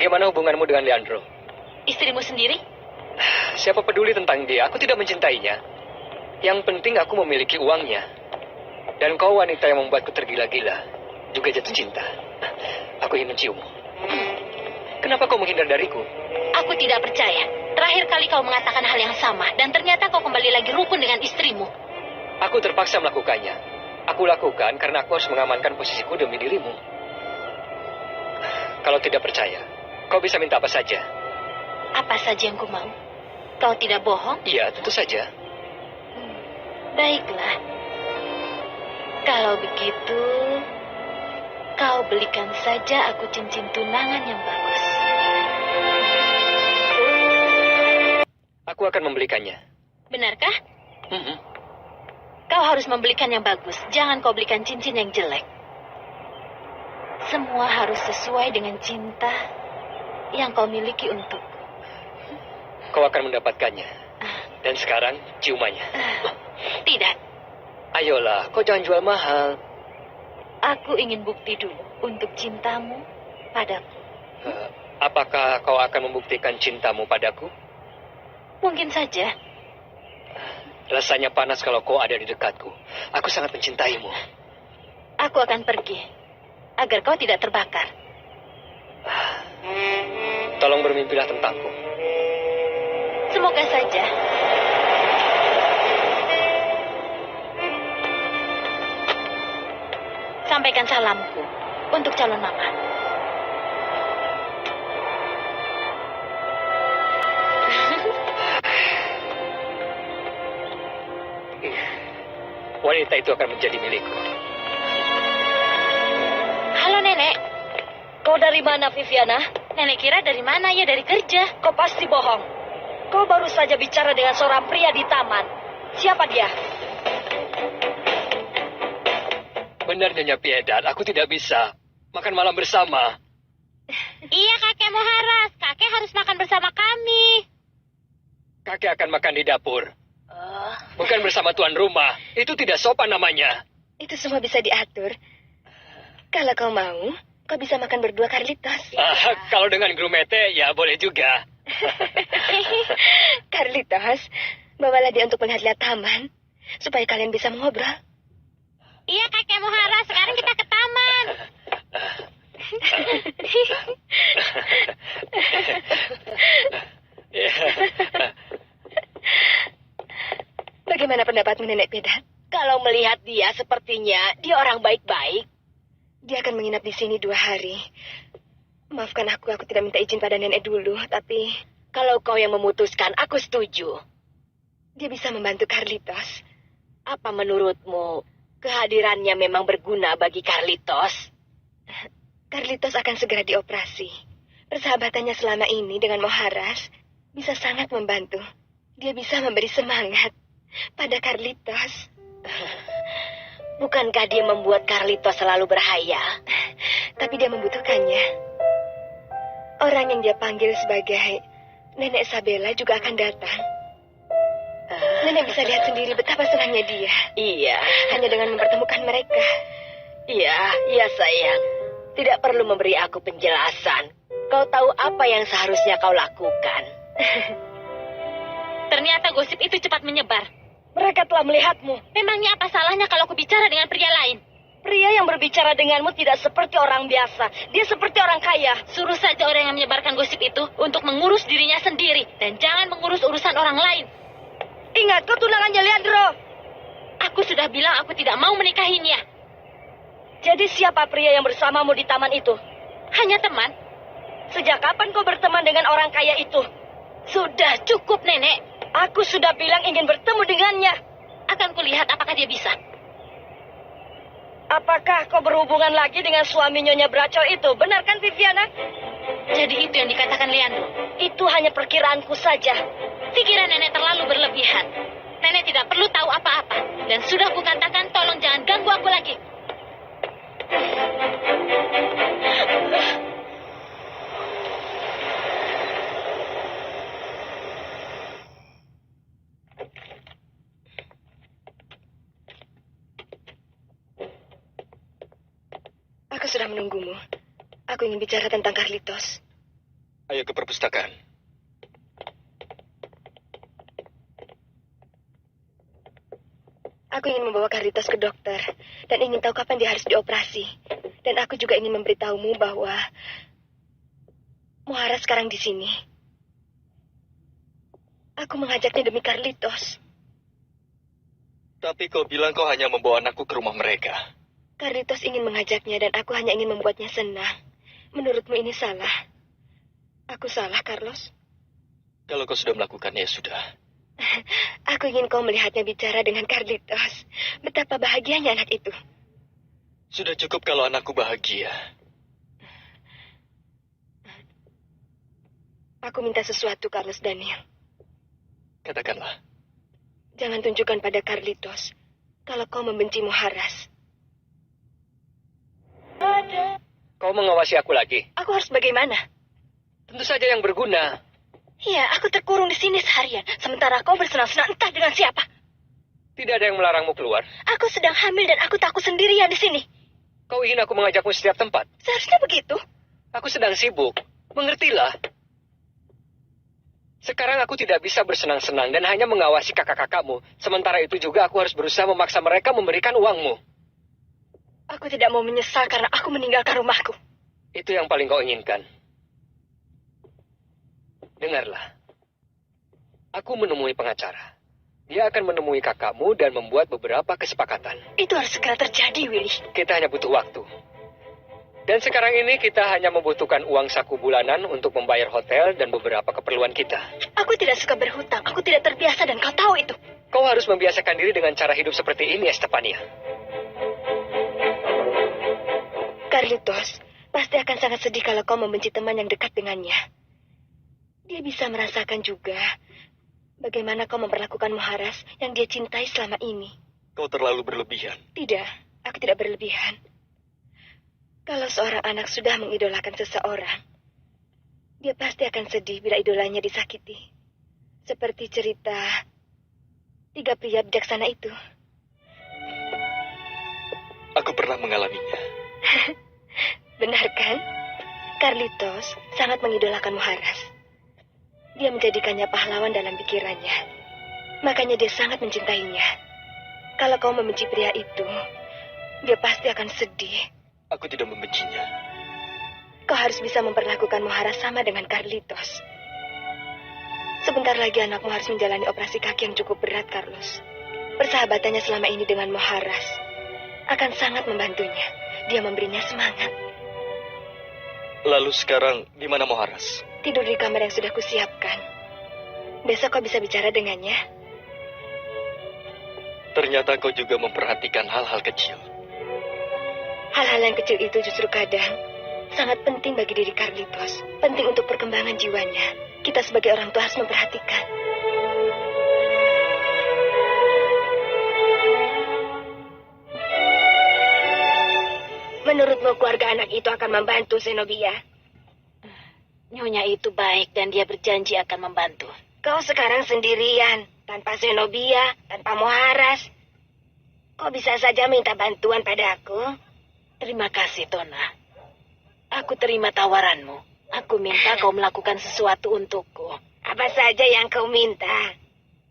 Bagaimana hubunganmu dengan Leandro? Istrimu sendiri? Siapa peduli tentang dia? Aku tidak mencintainya. Yang penting aku memiliki uangnya. Dan kau wanita yang membuatku tergila-gila. Juga jatuh cinta. Aku ingin menciummu. Kenapa kau menghindar dariku? Aku tidak percaya. Terakhir kali kau mengatakan hal yang sama. Dan ternyata kau kembali lagi rukun dengan istrimu. Aku terpaksa melakukannya. Aku lakukan karena aku harus mengamankan posisiku demi dirimu. Kalau tidak percaya, kau bisa minta apa saja. Apa saja yang ku mau? Kau tidak bohong? Iya, tentu saja. Baiklah. Kalau begitu, kau belikan saja aku cincin tunangan yang bagus. Aku akan membelikannya. Benarkah? Kau harus membelikan yang bagus. Jangan kau belikan cincin yang jelek. Semua harus sesuai dengan cinta yang kau miliki untukku. Kau akan mendapatkannya. Dan sekarang, ciumannya. Tidak. Ayolah, kau jangan jual mahal. Aku ingin bukti dulu untuk cintamu padaku. Apakah kau akan membuktikan cintamu padaku? Mungkin saja. Rasanya panas kalau kau ada di dekatku. Aku sangat mencintaimu. Aku akan pergi, agar kau tidak terbakar. Tolong bermimpilah tentangku. Semoga saja. Sampaikan salamku untuk calon mama. Wanita itu akan menjadi milikku. Halo, Nenek. Kau dari mana, Viviana? Nenek kira dari mana ya? Dari kerja. Kau pasti bohong. Kau baru saja bicara dengan seorang pria di taman. Siapa dia? Benar, Nyonya Piedad, aku tidak bisa makan malam bersama. Iya, kakek Moharas. Kakek harus makan bersama kami. Kakek akan makan di dapur. Bukan bersama tuan rumah. Itu tidak sopan namanya. Itu semua bisa diatur. Kalau kau mau, kau bisa makan berdua, Carlitos. Kalau dengan Grumete, ya boleh juga. Carlitos, bawalah dia untuk melihat-lihat taman, supaya kalian bisa mengobrol. Iya, kakek Moharas. Sekarang kita ke taman. Bagaimana pendapatmu, Nenek Piedad? Kalau melihat dia, sepertinya dia orang baik-baik. Dia akan menginap di sini 2 hari. Maafkan aku tidak minta izin pada nenek dulu, tapi Kalau kau yang memutuskan, aku setuju. dia bisa membantu Carlitos. Apa menurutmu, kehadirannya memang berguna bagi Carlitos? Carlitos akan segera dioperasi. Persahabatannya selama ini dengan Moharas bisa sangat membantu. Dia bisa memberi semangat pada Carlitos. Bukankah dia membuat Carlitos selalu berhayal? Tapi dia membutuhkannya. Orang yang dia panggil sebagai Nenek Sabella juga akan datang. Nenek bisa lihat sendiri betapa senangnya dia. Iya. Hanya dengan mempertemukan mereka. Iya sayang. Tidak perlu memberi aku penjelasan. Kau tahu apa yang seharusnya kau lakukan. Ternyata gosip itu cepat menyebar. Mereka telah melihatmu. Memangnya apa salahnya kalau aku bicara dengan pria lain? Pria yang berbicara denganmu tidak seperti orang biasa. Dia seperti orang kaya. Suruh saja orang yang menyebarkan gosip itu untuk mengurus dirinya sendiri. Dan jangan mengurus urusan orang lain. Ingat, kau tunangannya Leandro. Aku sudah bilang aku tidak mau menikahinya. Jadi siapa pria yang bersamamu di taman itu? Hanya teman. Sejak kapan kau berteman dengan orang kaya itu? Sudah cukup, Nenek. Aku sudah bilang ingin bertemu dengannya. Akan kulihat apakah dia bisa. Apakah kau berhubungan lagi dengan suami Nyonya Bracol itu? Benar kan, Viviana? Jadi itu yang dikatakan Leandro. Itu hanya perkiraanku saja. Pikiran Nenek terlalu berlebihan. Nenek tidak perlu tahu apa-apa. Dan sudah kukatakan tolong jangan ganggu aku lagi. Aku sudah menunggumu. Aku ingin bicara tentang Carlitos. Ayo ke perpustakaan. Aku ingin membawa Carlitos ke dokter dan ingin tahu kapan dia harus dioperasi. Dan aku juga ingin memberitahumu bahwa Muhara sekarang di sini. Aku mengajaknya demi Carlitos. Tapi kau bilang kau hanya membawa anakku ke rumah mereka. Carlitos ingin mengajaknya dan aku hanya ingin membuatnya senang. Menurutmu ini salah? Aku salah, Carlos? Kalau kau sudah melakukannya, ya sudah. Aku ingin kau melihatnya bicara dengan Carlitos. Betapa bahagianya anak itu. Sudah cukup kalau anakku bahagia. Aku minta sesuatu, Carlos Daniel. Katakanlah. Jangan tunjukkan pada Carlitos kalau kau membenci Muharas. Kau mengawasi aku lagi? Aku harus bagaimana? Tentu saja yang berguna. Iya, aku terkurung di sini seharian. Sementara kau bersenang-senang entah dengan siapa. Tidak ada yang melarangmu keluar. Aku sedang hamil dan aku takut sendirian di sini. Kau ingin aku mengajakmu setiap tempat? Seharusnya begitu. Aku sedang sibuk. Mengertilah. Sekarang aku tidak bisa bersenang-senang dan hanya mengawasi kakak-kakakmu. Sementara itu juga aku harus berusaha memaksa mereka memberikan uangmu. Aku tidak mau menyesal karena aku meninggalkan rumahku. Itu yang paling kau inginkan. Dengarlah. Aku menemui pengacara. Dia akan menemui kakakmu dan membuat beberapa kesepakatan. Itu harus segera terjadi, Willy. Kita hanya butuh waktu. Dan sekarang ini kita hanya membutuhkan uang saku bulanan untuk membayar hotel dan beberapa keperluan kita. Aku tidak suka berhutang. Aku tidak terbiasa dan kau tahu itu. Kau harus membiasakan diri dengan cara hidup seperti ini, Estefania. Carlitos pasti akan sangat sedih kalau kau membenci teman yang dekat dengannya. Dia bisa merasakan juga bagaimana kau memperlakukan Muharas yang dia cintai selama ini. Kau terlalu berlebihan. Tidak, aku tidak berlebihan. Kalau seorang anak sudah mengidolakan seseorang, dia pasti akan sedih bila idolanya disakiti. Seperti cerita 3 pria bijaksana itu. Aku pernah mengalaminya. Benar kan? Carlitos sangat mengidolakan Muharas. Dia menjadikannya pahlawan dalam pikirannya. Makanya dia sangat mencintainya. Kalau kau membenci pria itu, dia pasti akan sedih. Aku tidak membencinya. Kau harus bisa memperlakukan Muharas sama dengan Carlitos. Sebentar lagi anakmu harus menjalani operasi kaki yang cukup berat, Carlos. Persahabatannya selama ini dengan Muharas akan sangat membantunya. Dia memberinya semangat. Lalu sekarang di mana Muharas? Tidur di kamar yang sudah kusiapkan. Besok kau bisa bicara dengannya. Ternyata kau juga memperhatikan hal-hal kecil. Hal-hal yang kecil itu justru kadang sangat penting bagi diri Carlitos. Penting untuk perkembangan jiwanya. Kita sebagai orang tua harus memperhatikan. Menurutmu keluarga anak itu akan membantu Zenobia? Nyonya itu baik dan dia berjanji akan membantu. Kau sekarang sendirian, tanpa Zenobia, tanpa Muharas. Kau bisa saja minta bantuan padaku. Terima kasih, Tona. Aku terima tawaranmu. Aku minta kau melakukan sesuatu untukku. Apa saja yang kau minta?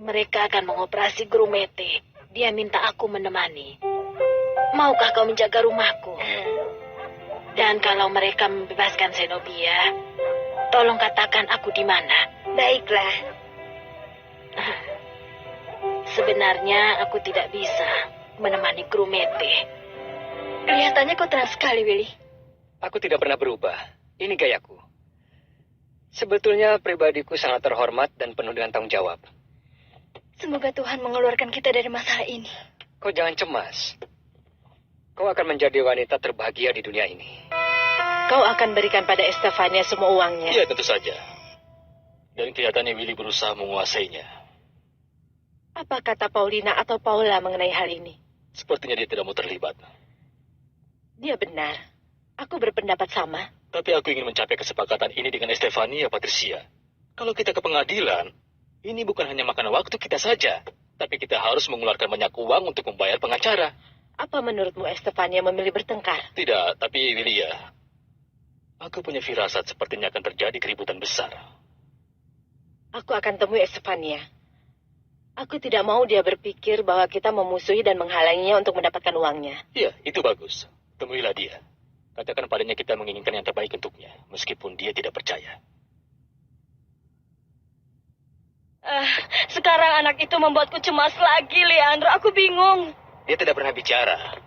Mereka akan mengoperasi Grumete. Dia minta aku menemani. Maukah kau menjaga rumahku? Dan kalau mereka membebaskan Zenobia, tolong katakan aku di mana. Baiklah. Sebenarnya aku tidak bisa menemani Grumete. Kelihatannya kau tenang sekali, Willy. Aku tidak pernah berubah. Ini gayaku. Sebetulnya pribadiku sangat terhormat dan penuh dengan tanggung jawab. Semoga Tuhan mengeluarkan kita dari masalah ini. Kau jangan cemas. Kau akan menjadi wanita terbahagia di dunia ini. Kau akan berikan pada Estefania semua uangnya. Iya, tentu saja. Dan kelihatannya Willy berusaha menguasainya. Apa kata Paulina atau Paula mengenai hal ini? Sepertinya dia tidak mau terlibat. Dia benar. Aku berpendapat sama. Tapi aku ingin mencapai kesepakatan ini dengan Estefania, Patricia. Kalau kita ke pengadilan, ini bukan hanya makan waktu kita saja. Tapi kita harus mengeluarkan banyak uang untuk membayar pengacara. Apa menurutmu Estefania memilih bertengkar? Tidak, tapi Willy ya. Aku punya firasat sepertinya akan terjadi keributan besar. Aku akan temui Estefania. Aku tidak mau dia berpikir bahwa kita memusuhi dan menghalanginya untuk mendapatkan uangnya. Iya, itu bagus. Temuilah dia. Katakan padanya kita menginginkan yang terbaik untuknya, meskipun dia tidak percaya. Sekarang anak itu membuatku cemas lagi, Leandro. Aku bingung. Dia tidak pernah bicara.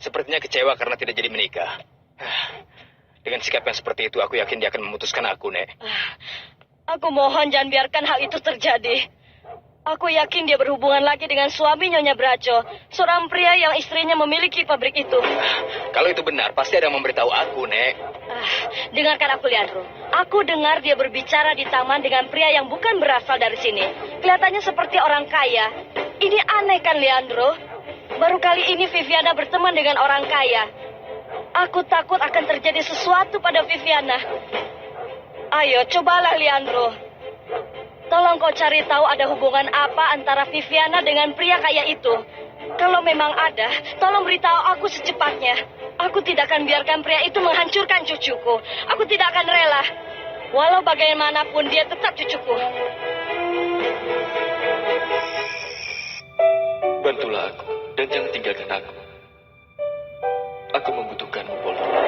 Sepertinya kecewa karena tidak jadi menikah. Dengan sikap yang seperti itu, aku yakin dia akan memutuskan aku, Nek. Aku mohon jangan biarkan hal itu terjadi. Aku yakin dia berhubungan lagi dengan suami Nyonya Braco, seorang pria yang istrinya memiliki pabrik itu. Kalau itu benar, pasti ada yang memberitahu aku, Nek. Dengarkan aku, Leandro. Aku dengar dia berbicara di taman dengan pria yang bukan berasal dari sini. Kelihatannya seperti orang kaya. Ini aneh kan, Leandro? Baru kali ini Viviana berteman dengan orang kaya. Aku takut akan terjadi sesuatu pada Viviana. Ayo, cobalah, Leandro. Tolong kau cari tahu ada hubungan apa antara Viviana dengan pria kaya itu. Kalau memang ada, tolong beritahu aku secepatnya. Aku tidak akan biarkan pria itu menghancurkan cucuku. Aku tidak akan rela. Walau bagaimanapun dia tetap cucuku. Bantulah aku, dan jangan tinggalkan aku. Aku membutuhkanmu, Paulina.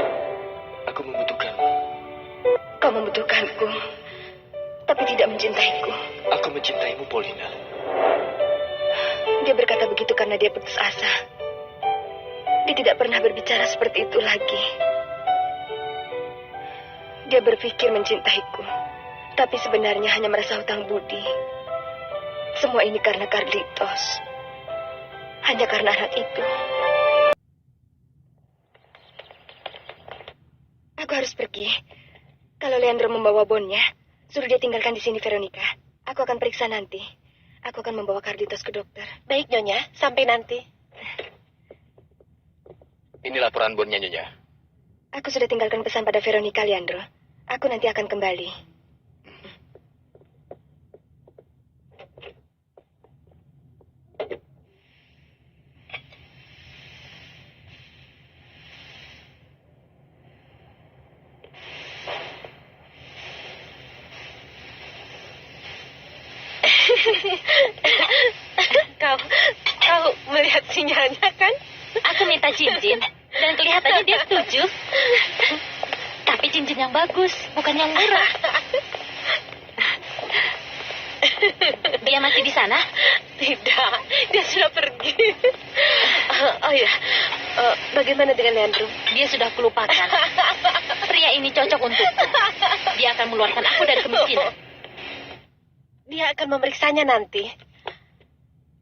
Aku membutuhkanmu. Kau membutuhkanku, tapi tidak mencintaiku. Aku mencintaimu, Paulina. Dia berkata begitu karena dia putus asa. Dia tidak pernah berbicara seperti itu lagi. Dia berpikir mencintaiku, tapi sebenarnya hanya merasa hutang budi. Semua ini karena Carlitos. Hanya karena anak itu. Aku harus pergi. Kalau Leandro membawa bonnya, suruh dia tinggalkan di sini, Veronica. Aku akan periksa nanti. Aku akan membawa Carlitos ke dokter. Baik, Nyonya. Sampai nanti. Ini laporan bonnya, Nyonya. Aku sudah tinggalkan pesan pada Veronica, Leandro. Aku nanti akan kembali. Kau melihat sinyalnya kan? Aku minta cincin, dan kelihatannya dia setuju. Tapi cincin yang bagus, bukan yang murah. Dia masih di sana? Tidak, dia sudah pergi. Bagaimana dengan Leandro? Dia sudah kulupakan. Pria ini cocok untukku. Dia akan mengeluarkan aku dari kemiskinan. Dia akan memeriksanya nanti.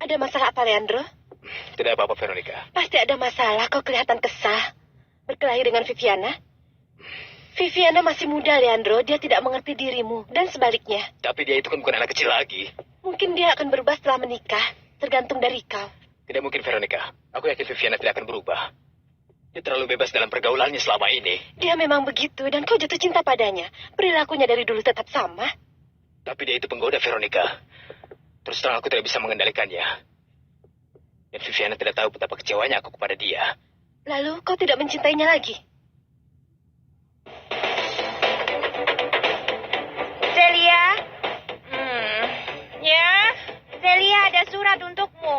Ada masalah apa, Leandro? Tidak apa-apa, Veronica. Pasti ada masalah, kau kelihatan kesal. Berkelahi dengan Viviana? Viviana masih muda, Leandro. Dia tidak mengerti dirimu, dan sebaliknya. Tapi dia itu kan bukan anak kecil lagi. Mungkin dia akan berubah setelah menikah. Tergantung dari kau. Tidak mungkin, Veronica. Aku yakin Viviana tidak akan berubah. Dia terlalu bebas dalam pergaulannya selama ini. Dia memang begitu, dan kau jatuh cinta padanya. Perilakunya dari dulu tetap sama. Tapi dia itu penggoda, Veronica. Terus terang aku tidak bisa mengendalikannya. Dan Viviana tidak tahu betapa kecewanya aku kepada dia. Lalu kau tidak mencintainya lagi? Celia? Ya? Celia, ada surat untukmu.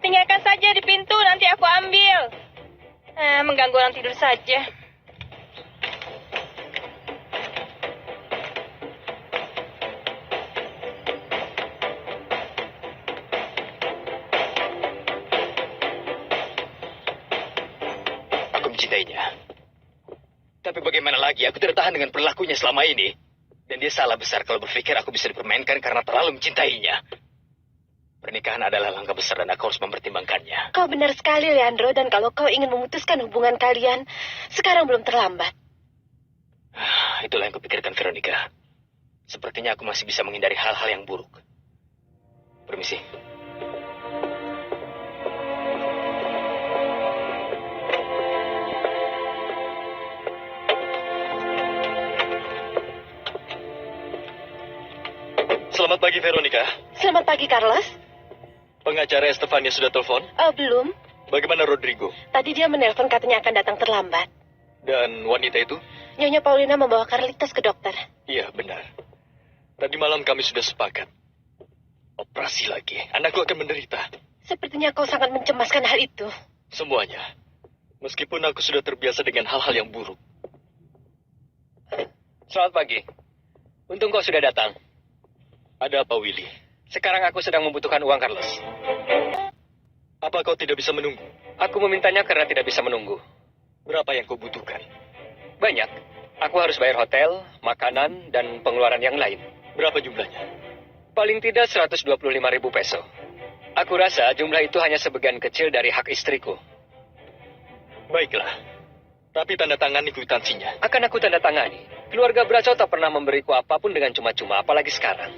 Tinggalkan saja di pintu, nanti aku ambil. Mengganggu orang tidur saja. Mencintainya. Tapi bagaimana lagi? Aku tidak tahan dengan perilakunya selama ini. Dan dia salah besar kalau berpikir aku bisa dipermainkan karena terlalu mencintainya. Pernikahan adalah langkah besar dan aku harus mempertimbangkannya. Kau benar sekali, Leandro. Dan kalau kau ingin memutuskan hubungan kalian, sekarang belum terlambat. Itulah yang kupikirkan, Veronica. Sepertinya aku masih bisa menghindari hal-hal yang buruk. Permisi. Selamat pagi, Veronica. Selamat pagi, Carlos. Pengacara Estefania sudah telepon? Belum. Bagaimana Rodrigo? Tadi dia menelpon katanya akan datang terlambat. Dan wanita itu? Nyonya Paulina membawa Carlitos ke dokter. Iya, benar. Tadi malam kami sudah sepakat. Operasi lagi. Anakku akan menderita. Sepertinya kau sangat mencemaskan hal itu. Semuanya. Meskipun aku sudah terbiasa dengan hal-hal yang buruk. Selamat pagi. Untung kau sudah datang. Ada apa, Willy? Sekarang aku sedang membutuhkan uang, Carlos. Apa kau tidak bisa menunggu? Aku memintanya karena tidak bisa menunggu. Berapa yang kau butuhkan? Banyak. Aku harus bayar hotel, makanan, dan pengeluaran yang lain. Berapa jumlahnya? Paling tidak 125.000 peso. Aku rasa jumlah itu hanya sebagian kecil dari hak istriku. Baiklah. Tapi tanda tangani kwitansinya. Akan aku tanda tangani. Keluarga Braco tak pernah memberiku apapun dengan cuma-cuma, apalagi sekarang.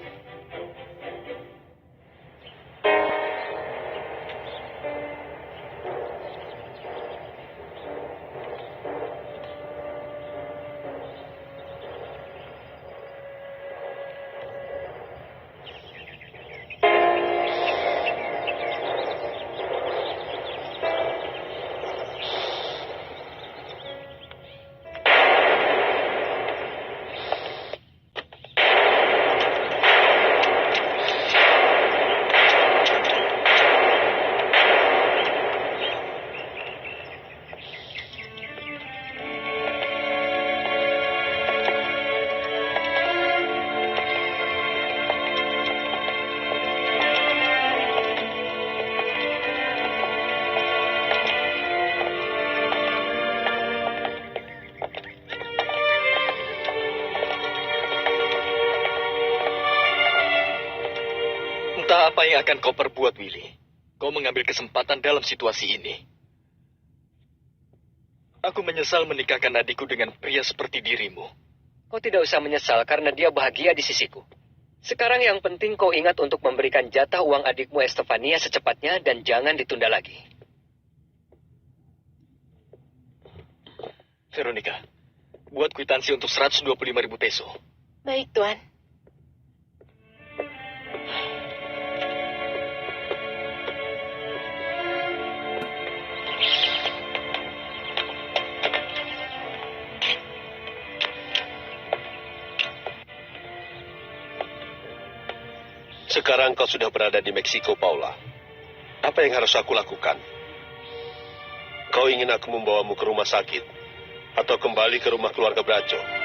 Entah apa yang akan kau perbuat, Willy. Kau mengambil kesempatan dalam situasi ini. Aku menyesal menikahkan adikku dengan pria seperti dirimu. Kau tidak usah menyesal karena dia bahagia di sisiku. Sekarang yang penting kau ingat untuk memberikan jatah uang adikmu Estefania secepatnya dan jangan ditunda lagi. Veronica, buat kwitansi untuk 125.000 peso. Baik, Tuan. Sekarang kau sudah berada di Meksiko, Paula. Apa yang harus aku lakukan? Kau ingin aku membawamu ke rumah sakit? Atau kembali ke rumah keluarga Braco?